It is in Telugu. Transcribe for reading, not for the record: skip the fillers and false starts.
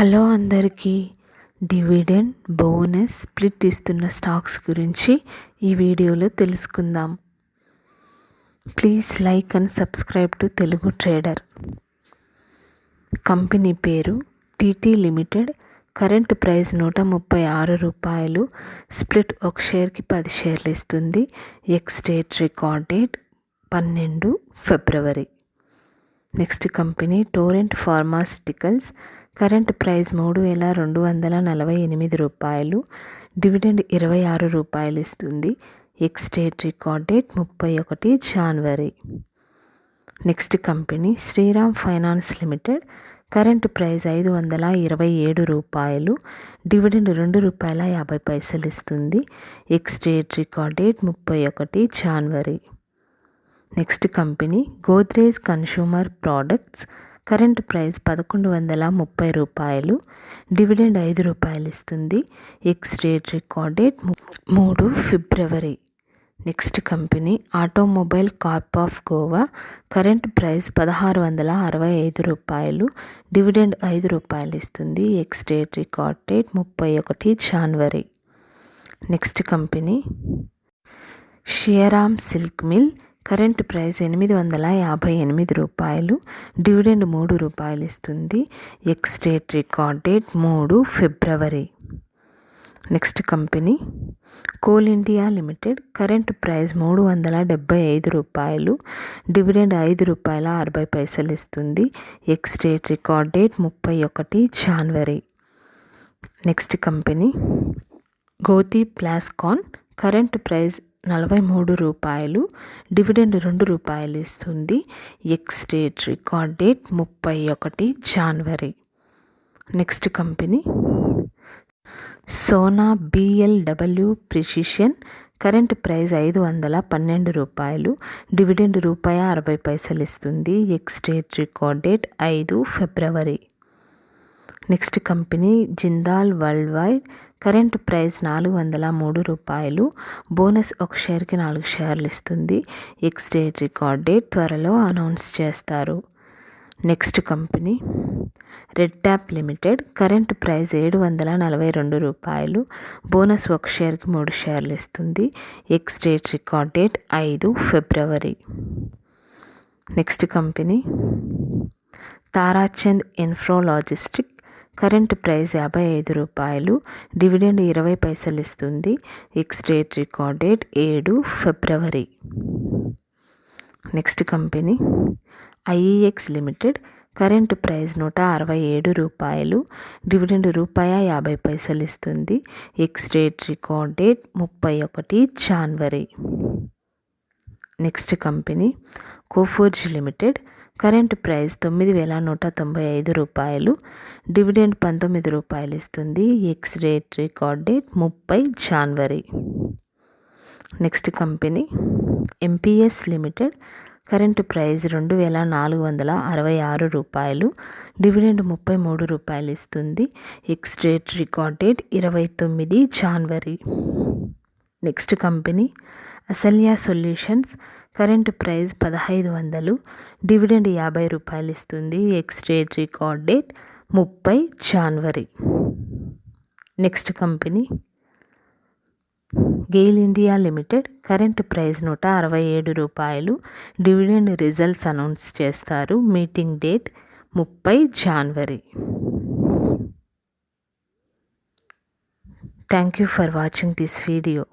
హలో అందరికీ. డివిడెండ్, బోనస్, స్ప్లిట్ ఇస్తున్న స్టాక్స్ గురించి ఈ వీడియోలో తెలుసుకుందాం. Please like and subscribe to Telugu trader. Company పేరు టీటీ లిమిటెడ్. కరెంట్ ప్రైస్ 136 రూపాయలు. స్ప్లిట్ ఒక షేర్కి 10 షేర్లు ఇస్తుంది. ఎక్స్ డేట్ రికార్డ్ డేట్ 12 ఫిబ్రవరి. Next company Torrent pharmaceuticals. Current price 3248 రూపాయలు. డివిడెండ్ 26 రూపాయలు ఇస్తుంది. ఎక్స్ డేట్ రికార్డ్ డేట్ 31 జనవరి. Next company Shriram finance limited. Current price 527 రూపాయలు. డివిడెండ్ 2 రూపాయల 50 పైసలు ఇస్తుంది. ఎక్స్ డేట్ రికార్డ్ డేట్ 31 జనవరి. Next company Godrej consumer products. Current price 1130 రూపాయలు. డివిడెండ్ 5 రూపాయలు ఇస్తుంది. ఎక్స్ డేట్ రికార్డ్ డేట్ 3 ఫిబ్రవరి. Next company automobile corp of Goa. Current price 1665 రూపాయలు. డివిడెండ్ 5 రూపాయలు ఇస్తుంది. ఎక్స్ డేట్ రికార్డ్ డేట్ 31 జనవరి. Next company Shriram silk mill. Current price 858 రూపాయలు. డివిడెండ్ 3 రూపాయలు ఇస్తుంది. ఎక్స్ డేట్ రికార్డ్ డేట్ 3 ఫిబ్రవరి. Next company coal India limited. Current price 375 రూపాయలు. డివిడెండ్ 5 రూపాయల 60 పైసలు ఇస్తుంది. ఎక్స్ డేట్ రికార్డ్ డేట్ 31 జనవరి. Next company Gothi Plascon. Current price 43 రూపాయలు. డివిడెండ్ 2 రూపాయలు ఇస్తుంది. ఎక్స్ డేట్ రికార్డ్ డేట్ 31 జనవరి. Next company Sona BLW precision. Current price 512 రూపాయలు. డివిడెండ్ ₹60 పైసలు ఇస్తుంది. ఎక్స్ డేట్ రికార్డ్ డేట్ 5 ఫిబ్రవరి. Next company Jindal world wide. Current price 403 రూపాయలు. బోనస్ ఒక షేర్కి 4 షేర్లు ఇస్తుంది. ఎక్స్ డేట్ రికార్డ్ డేట్ త్వరలో అనౌన్స్ చేస్తారు. Next company red tape limited. Current price 742 రూపాయలు. బోనస్ ఒక షేర్కి 3 షేర్లు ఇస్తుంది. ఎక్స్ డేట్ రికార్డ్ డేట్ 5 ఫిబ్రవరి. Next company Tarachand infra logistic. Current price 55 రూపాయలు. డివిడెండ్ 20 పైసలు ఇస్తుంది. ఎక్స్ డేట్ రికార్డ్ డేట్ 7 ఫిబ్రవరి. Next company IEX limited. Current price 167 రూపాయలు. డివిడెండ్ ₹50 పైసలు ఇస్తుంది. ఎక్స్ డేట్ రికార్డ్ డేట్ 31 జనవరి. Next company Coforge limited. Current price 9195 రూపాయలు. డివిడెండ్ 19 రూపాయలు ఇస్తుంది. ఎక్స్ డేట్ రికార్డ్ డేట్ 30 జనవరి. Next company MPS limited. Current price 2466 రూపాయలు. డివిడెండ్ 33 రూపాయలు ఇస్తుంది. ఎక్స్ డేట్ రికార్డ్ డేట్ 29 జనవరి. Next company Accelya solutions. Current price 1500. Dividend 50 రూపాయలు ఇస్తుంది. ఎక్స్ డేట్ రికార్డ్ డేట్ 30 జనవరి. Next company GAIL India limited. Current price 167 రూపాయలు. డివిడెండ్ రిజల్ట్స్ అనౌన్స్ చేస్తారు. మీటింగ్ డేట్ 30 జనవరి. Thank you for watching this video.